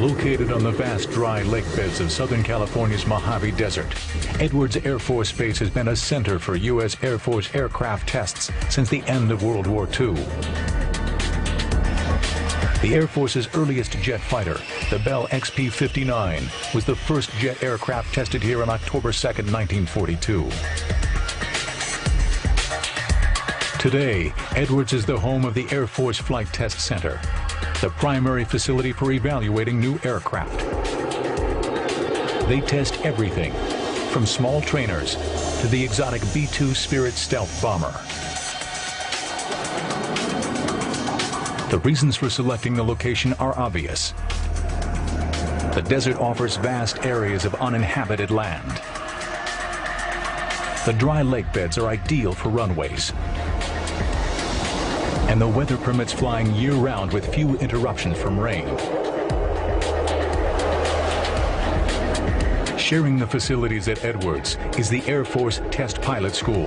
Located on the vast dry lake beds of Southern California's Mojave Desert, Edwards Air Force Base has been a center for U.S. Air Force aircraft tests since the end of World War II. The Air Force's earliest jet fighter, the Bell XP-59, was the first jet aircraft tested here on October 2, 1942. Today, Edwards is the home of the Air Force Flight Test Center, the primary facility for evaluating new aircraft. They test everything, from small trainers to the exotic B-2 Spirit stealth bomber. The reasons for selecting the location are obvious. The desert offers vast areas of uninhabited land. The dry lake beds are ideal for runways. And the weather permits flying year-round with few interruptions from rain. Sharing the facilities at Edwards is the Air Force Test Pilot School,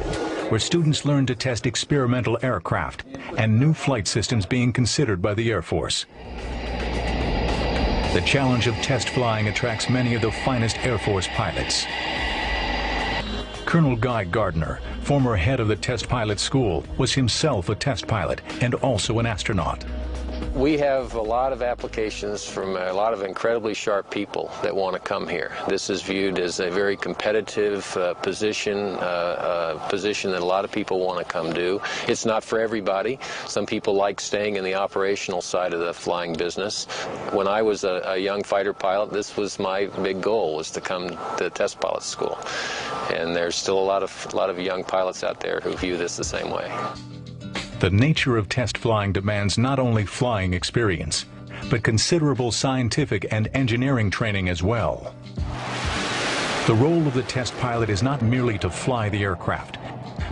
where students learn to test experimental aircraft and new flight systems being considered by the Air Force. The challenge of test flying attracts many of the finest Air Force pilots. Colonel Guy Gardner, former head of the Test Pilot School, was himself a test pilot and also an astronaut. We have a lot of applications from a lot of incredibly sharp people that want to come here. This is viewed as a very competitive position that a lot of people want to come do. It's not for everybody. Some people like staying in the operational side of the flying business. When I was a young fighter pilot, this was my big goal, was to come to test pilot school. And there's still a lot of young pilots out there who view this the same way. The nature of test flying demands not only flying experience, but considerable scientific and engineering training as well. The role of the test pilot is not merely to fly the aircraft,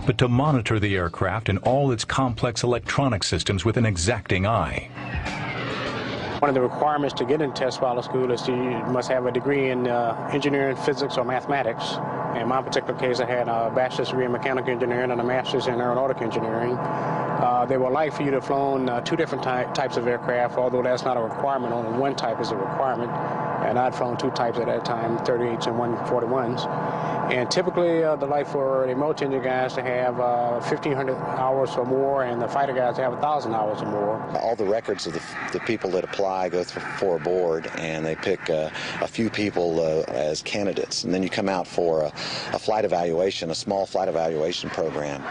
but to monitor the aircraft and all its complex electronic systems with an exacting eye. One of the requirements to get into test pilot school is you must have a degree in engineering, physics, or mathematics. In my particular case, I had a bachelor's degree in mechanical engineering and a master's in aeronautic engineering. They would like for you to have flown two different types of aircraft, although that's not a requirement. Only one type is a requirement. And I'd flown two types at that time, 38s and 141s. And typically, the life for the multi-engine guys to have 1,500 hours or more, and the fighter guys to have 1,000 hours or more. All the records of the people that apply go for a board, and they pick a few people as candidates. And then you come out for a flight evaluation, a small flight evaluation program.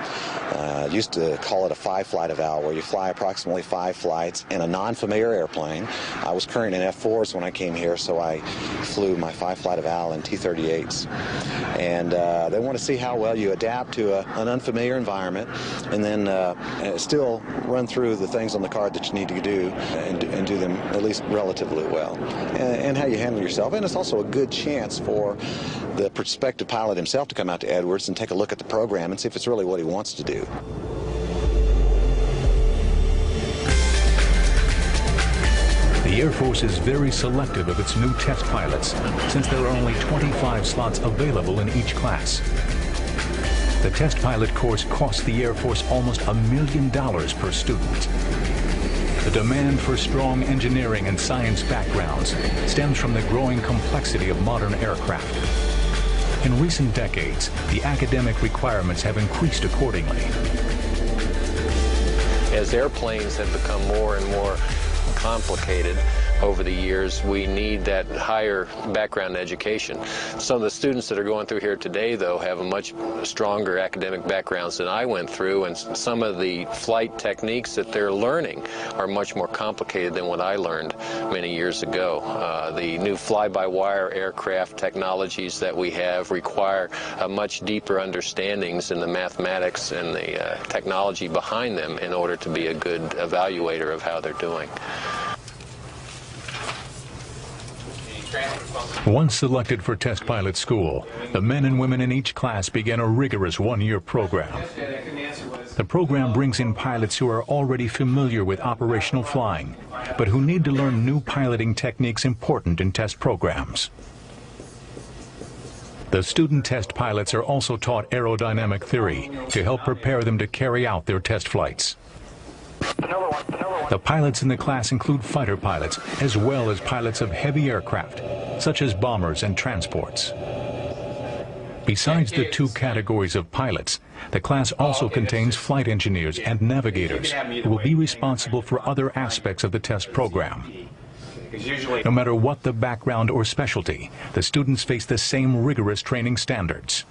Used to call it a 5-flight eval, where you fly approximately 5 flights in a non-familiar airplane. I was current in F4s when I came here, so I flew my 5-flight eval in T-38s. And they want to see how well you adapt to an unfamiliar environment, and then still run through the things on the card that you need to do and do them at least relatively well, and how you handle yourself. And it's also a good chance for the prospective pilot himself to come out to Edwards and take a look at the program and see if it's really what he wants to do. The Air Force is very selective of its new test pilots, since there are only 25 slots available in each class. The test pilot course costs the Air Force almost $1 million per student. The demand for strong engineering and science backgrounds stems from the growing complexity of modern aircraft. In recent decades, the academic requirements have increased accordingly. As airplanes have become more and more complicated over the years, we need that higher background education. Some of the students that are going through here today, though, have a much stronger academic backgrounds than I went through, and some of the flight techniques that they're learning are much more complicated than what I learned many years ago. The new fly-by-wire aircraft technologies that we have require a much deeper understandings in the mathematics and the technology behind them in order to be a good evaluator of how they're doing. Once selected for test pilot school, the men and women in each class begin a rigorous one-year program. The program brings in pilots who are already familiar with operational flying, but who need to learn new piloting techniques important in test programs. The student test pilots are also taught aerodynamic theory to help prepare them to carry out their test flights. The pilots in the class include fighter pilots as well as pilots of heavy aircraft, such as bombers and transports. Besides the two categories of pilots, the class also contains flight engineers and navigators who will be responsible for other aspects of the test program. No matter what the background or specialty, the students face the same rigorous training standards.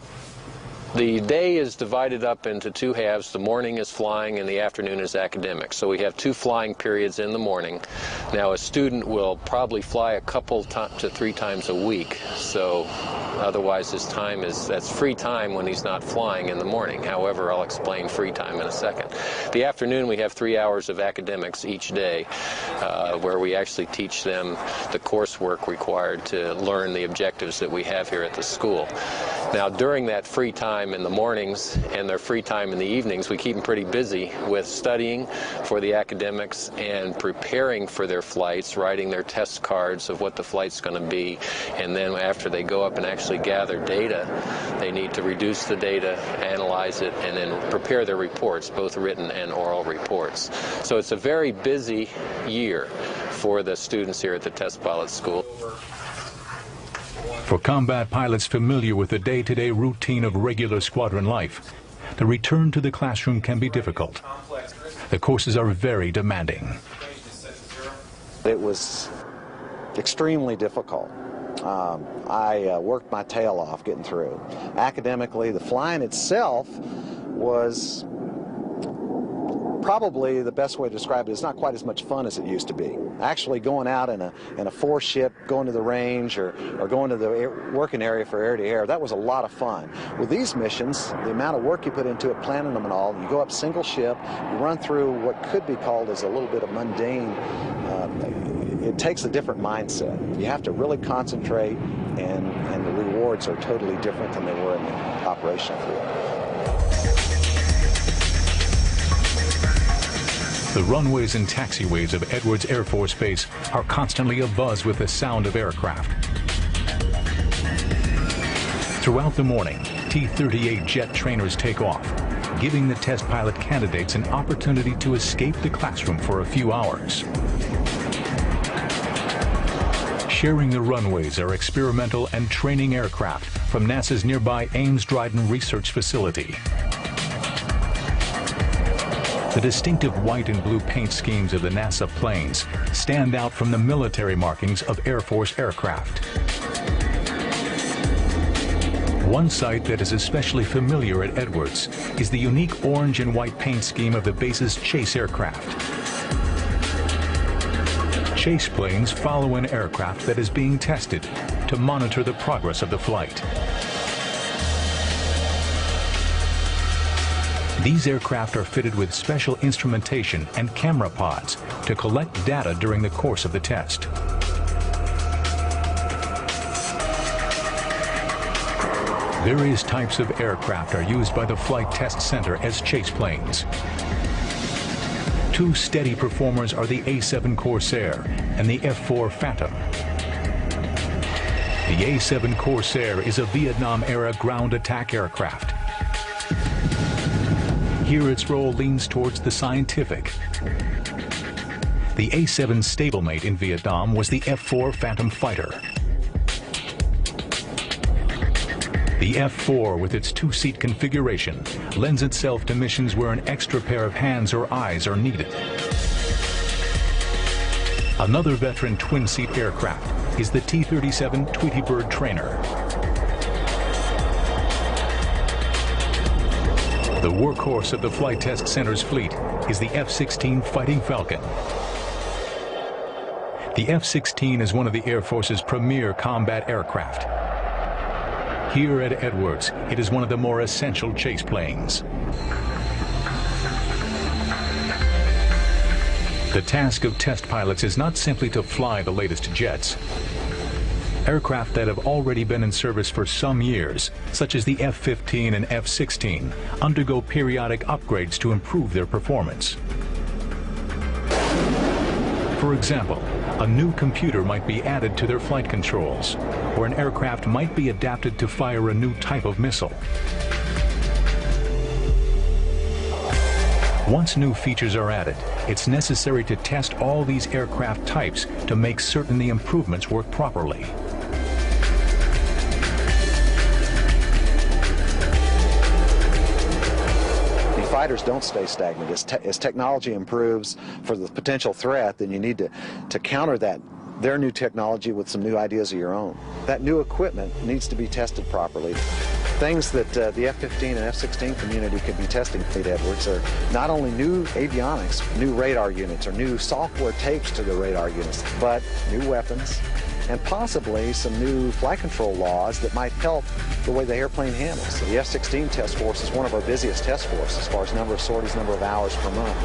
The day is divided up into two halves. The morning is flying and the afternoon is academic. So we have two flying periods in the morning. Now a student will probably fly a couple to 3 times a week. So otherwise his time that's free time when he's not flying in the morning. However, I'll explain free time in a second. The afternoon we have 3 hours of academics each day where we actually teach them the coursework required to learn the objectives that we have here at the school. Now during that free time in the mornings and their free time in the evenings, we keep them pretty busy with studying for the academics and preparing for their flights, writing their test cards of what the flight's going to be, and then after they go up and actually gather data, they need to reduce the data, analyze it, and then prepare their reports, both written and oral reports. So it's a very busy year for the students here at the Test Pilot School. For combat pilots familiar with the day-to-day routine of regular squadron life, the return to the classroom can be difficult. The courses are very demanding. It was extremely difficult. I worked my tail off getting through. Academically, the flying itself was probably the best way to describe it. It's not quite as much fun as it used to be. Actually going out in a four-ship, going to the range or going to the working area for air-to-air, that was a lot of fun. With these missions, the amount of work you put into it, planning them and all, you go up single ship, you run through what could be called as a little bit of mundane, it takes a different mindset. You have to really concentrate, and the rewards are totally different than they were in the operational field. The runways and taxiways of Edwards Air Force Base are constantly abuzz with the sound of aircraft. Throughout the morning, T-38 jet trainers take off, giving the test pilot candidates an opportunity to escape the classroom for a few hours. Sharing the runways are experimental and training aircraft from NASA's nearby Ames-Dryden Research Facility. The distinctive white and blue paint schemes of the NASA planes stand out from the military markings of Air Force aircraft. One sight that is especially familiar at Edwards is the unique orange and white paint scheme of the base's chase aircraft. Chase planes follow an aircraft that is being tested to monitor the progress of the flight. These aircraft are fitted with special instrumentation and camera pods to collect data during the course of the test. Various types of aircraft are used by the Flight Test Center as chase planes. Two steady performers are the A-7 Corsair and the F-4 Phantom. The A-7 Corsair is a Vietnam-era ground attack aircraft. Here its role leans towards the scientific. The A-7's stablemate in Vietnam was the F-4 Phantom fighter. The F-4, with its two-seat configuration, lends itself to missions where an extra pair of hands or eyes are needed. Another veteran twin-seat aircraft is the T-37 Tweety Bird trainer. The workhorse of the Flight Test Center's fleet is the F-16 Fighting Falcon. The F-16 is one of the Air Force's premier combat aircraft. Here at Edwards, it is one of the more essential chase planes. The task of test pilots is not simply to fly the latest jets. Aircraft that have already been in service for some years, such as the F-15 and F-16, undergo periodic upgrades to improve their performance. For example, a new computer might be added to their flight controls, or an aircraft might be adapted to fire a new type of missile. Once new features are added, it's necessary to test all these aircraft types to make certain the improvements work properly. Fighters don't stay stagnant. As technology improves for the potential threat, then you need to counter their new technology with some new ideas of your own. That new equipment needs to be tested properly. Things that the F-15 and F-16 community could be testing at Edwards are not only new avionics, new radar units, or new software tapes to the radar units, but new weapons, and possibly some new flight control laws that might help the way the airplane handles. So the F-16 test force is one of our busiest test forces as far as number of sorties, number of hours per month.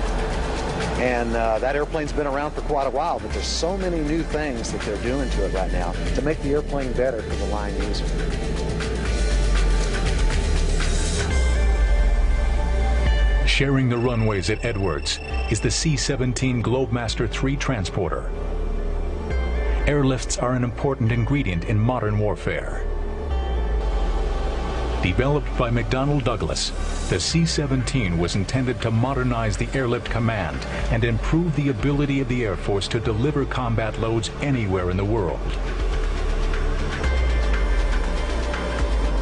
And that airplane's been around for quite a while, but there's so many new things that they're doing to it right now to make the airplane better for the line user. Sharing the runways at Edwards is the C-17 Globemaster III transporter. Airlifts are an important ingredient in modern warfare. Developed by McDonnell Douglas, the C-17 was intended to modernize the airlift command and improve the ability of the Air Force to deliver combat loads anywhere in the world.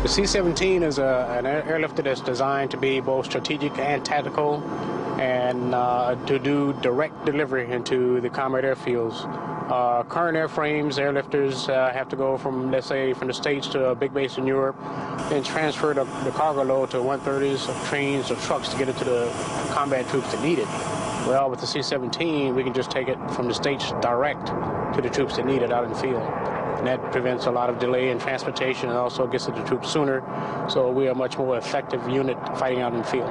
The C-17 is an airlift that is designed to be both strategic and tactical, and to do direct delivery into the combat airfields. Current airframes, airlifters have to go from, let's say, from the States to a big base in Europe, and transfer the cargo load to 130s, or trains, or trucks to get it to the combat troops that need it. Well, with the C-17, we can just take it from the States direct to the troops that need it out in the field. And that prevents a lot of delay in transportation and also gets to the troops sooner, so we are a much more effective unit fighting out in the field.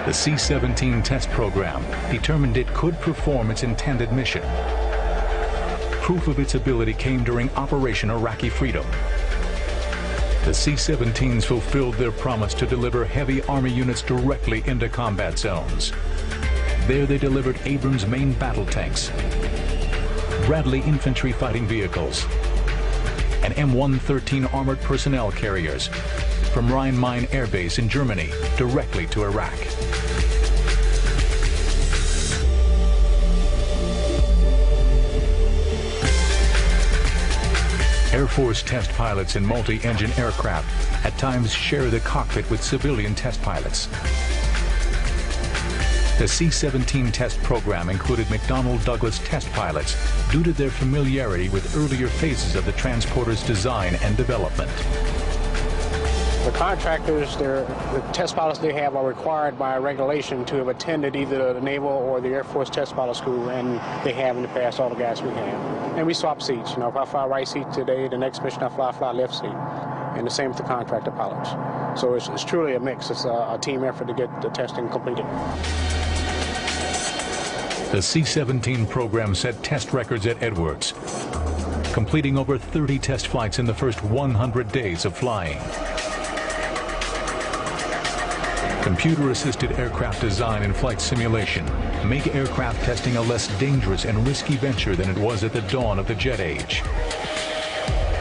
The C-17 test program determined it could perform its intended mission. Proof of its ability came during Operation Iraqi Freedom. The C-17s fulfilled their promise to deliver heavy Army units directly into combat zones. There they delivered Abrams main battle tanks, Bradley infantry fighting vehicles, and M113 armored personnel carriers from Rhein-Main Air Base in Germany directly to Iraq. Air Force test pilots in multi-engine aircraft at times share the cockpit with civilian test pilots. The C-17 test program included McDonnell Douglas test pilots due to their familiarity with earlier phases of the transporter's design and development. The contractors, the test pilots they have are required by regulation to have attended either the Naval or the Air Force test pilot school, and they have in the past, all the guys we have. And we swap seats. You know, if I fly right seat today, the next mission I fly left seat. And the same with the contractor pilots. So it's truly a mix. It's a team effort to get the testing completed. The C-17 program set test records at Edwards, completing over 30 test flights in the first 100 days of flying. Computer-assisted aircraft design and flight simulation make aircraft testing a less dangerous and risky venture than it was at the dawn of the jet age.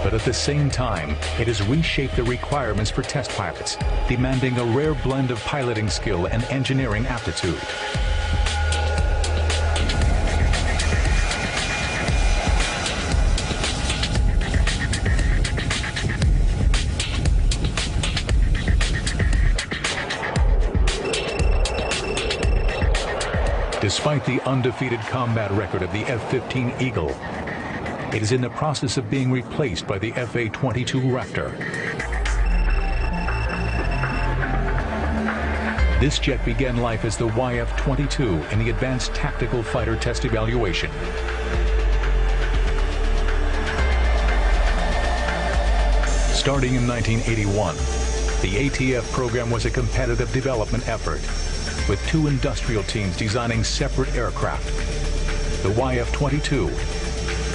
But at the same time, it has reshaped the requirements for test pilots, demanding a rare blend of piloting skill and engineering aptitude. Despite the undefeated combat record of the F-15 Eagle, it is in the process of being replaced by the FA-22 Raptor. This jet began life as the YF-22 in the Advanced Tactical Fighter Test Evaluation. Starting in 1981, the ATF program was a competitive development effort, with two industrial teams designing separate aircraft, the YF-22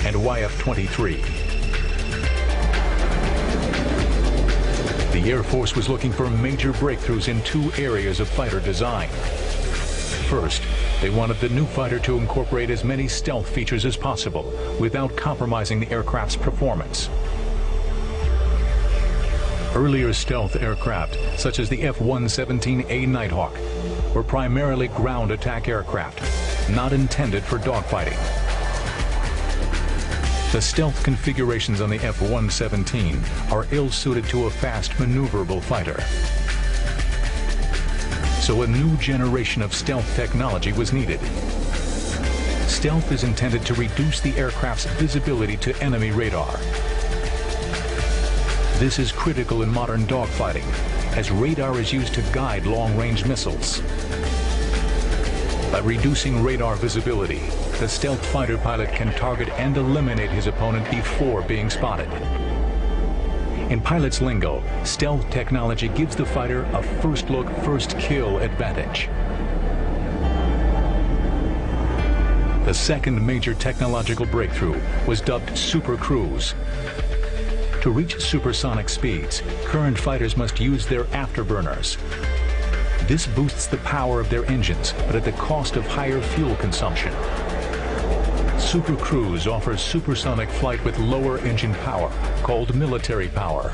and YF-23. The Air Force was looking for major breakthroughs in two areas of fighter design. First, they wanted the new fighter to incorporate as many stealth features as possible without compromising the aircraft's performance. Earlier stealth aircraft, such as the F-117A Nighthawk, were primarily ground attack aircraft, not intended for dogfighting. The stealth configurations on the F-117 are ill-suited to a fast, maneuverable fighter. So a new generation of stealth technology was needed. Stealth is intended to reduce the aircraft's visibility to enemy radar. This is critical in modern dogfighting, as radar is used to guide long-range missiles. By reducing radar visibility, the stealth fighter pilot can target and eliminate his opponent before being spotted. In pilot's lingo, stealth technology gives the fighter a first look, first kill advantage. The second major technological breakthrough was dubbed Super Cruise. To reach supersonic speeds, current fighters must use their afterburners. This boosts the power of their engines, but at the cost of higher fuel consumption. Super Cruise offers supersonic flight with lower engine power, called military power.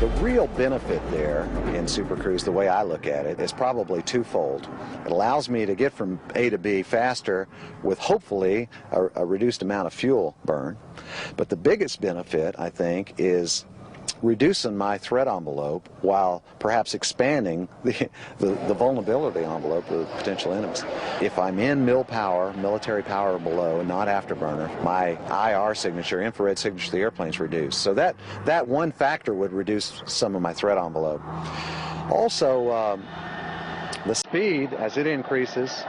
The real benefit there in Super Cruise, the way I look at it, is probably twofold. It allows me to get from A to B faster with hopefully a reduced amount of fuel burn. But the biggest benefit, I think, is reducing my threat envelope while perhaps expanding the vulnerability envelope of potential enemies. If I'm in military power or below, and not afterburner, my IR signature, infrared signature of the airplane is reduced. So that one factor would reduce some of my threat envelope. Also, the speed, as it increases,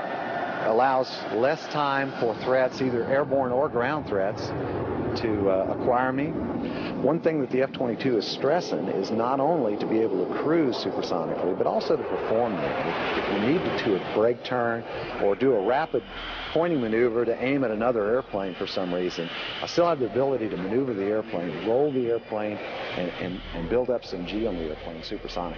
allows less time for threats, either airborne or ground threats, to acquire me. One thing that the F-22 is stressing is not only to be able to cruise supersonically, but also to perform there. If we need to do a brake turn or do a rapid pointing maneuver to aim at another airplane for some reason, I still have the ability to maneuver the airplane, roll the airplane, and build up some G on the airplane supersonically.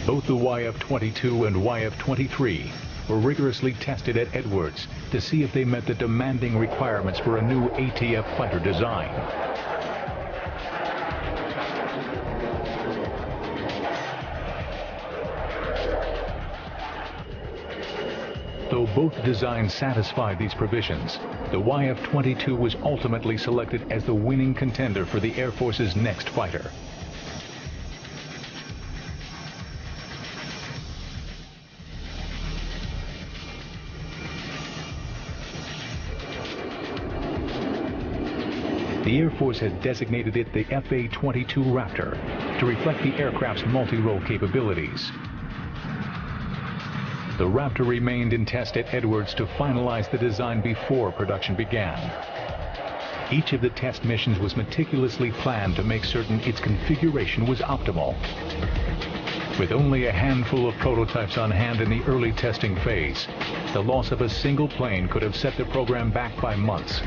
Both the YF-22 and YF-23 were rigorously tested at Edwards to see if they met the demanding requirements for a new ATF fighter design. Though both designs satisfied these provisions, the YF-22 was ultimately selected as the winning contender for the Air Force's next fighter. The Air Force has designated it the FA-22 Raptor to reflect the aircraft's multi-role capabilities. The Raptor remained in test at Edwards to finalize the design before production began. Each of the test missions was meticulously planned to make certain its configuration was optimal. With only a handful of prototypes on hand in the early testing phase, the loss of a single plane could have set the program back by months.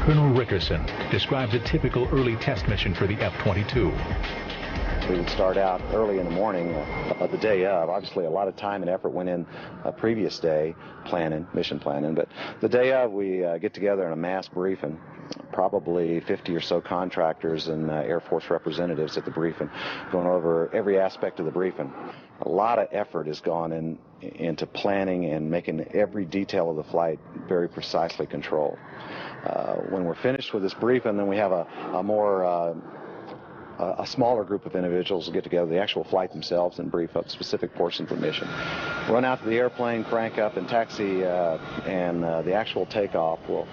Colonel Rickerson describes a typical early test mission for the F-22. We would start out early in the morning of the day of. Obviously, a lot of time and effort went in a previous day mission planning. But the day of, we get together in a mass briefing, probably 50 or so contractors and Air Force representatives at the briefing, going over every aspect of the briefing. A lot of effort has gone into planning and making every detail of the flight very precisely controlled. When we're finished with this briefing, then we have a smaller group of individuals get together, the actual flight themselves, and brief up specific portions of the mission. Run out to the airplane, crank up, and taxi, and the actual takeoff will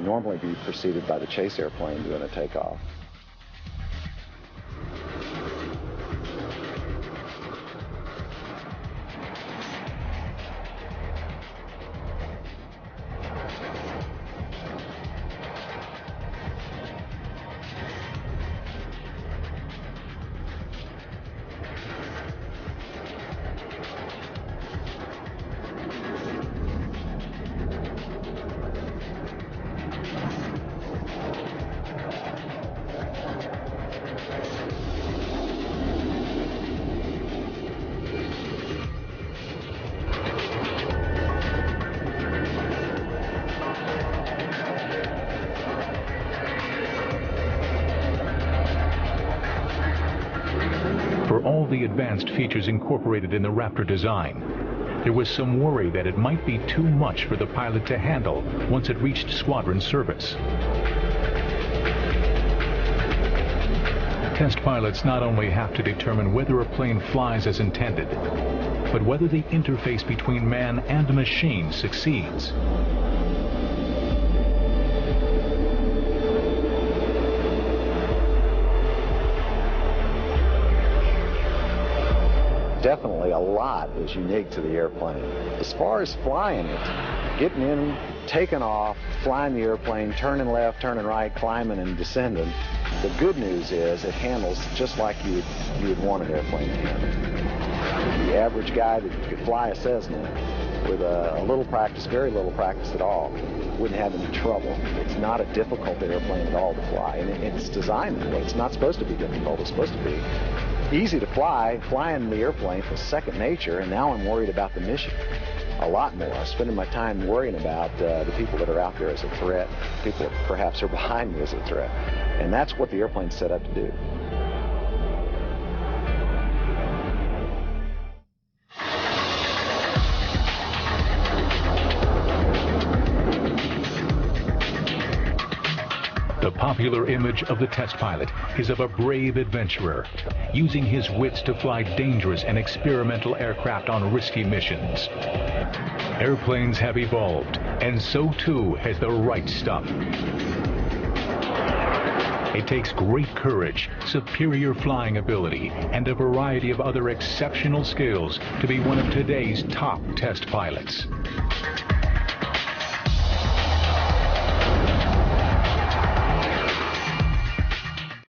normally be preceded by the chase airplane doing a takeoff. For all the advanced features incorporated in the Raptor design, there was some worry that it might be too much for the pilot to handle once it reached squadron service. Test pilots not only have to determine whether a plane flies as intended, but whether the interface between man and machine succeeds. Definitely a lot is unique to the airplane. As far as flying it, getting in, taking off, flying the airplane, turning left, turning right, climbing and descending, the good news is it handles just like you would want an airplane to handle. The average guy that could fly a Cessna with a little practice, very little practice at all, wouldn't have any trouble. It's not a difficult airplane at all to fly, and it's designed that way. It's not supposed to be difficult. It's supposed to be easy to fly. Flying the airplane was second nature, and now I'm worried about the mission a lot more. I'm spending my time worrying about the people that are out there as a threat, people that perhaps are behind me as a threat, and that's what the airplane's set up to do. The popular image of the test pilot is of a brave adventurer, using his wits to fly dangerous and experimental aircraft on risky missions. Airplanes have evolved, and so too has the right stuff. It takes great courage, superior flying ability, and a variety of other exceptional skills to be one of today's top test pilots.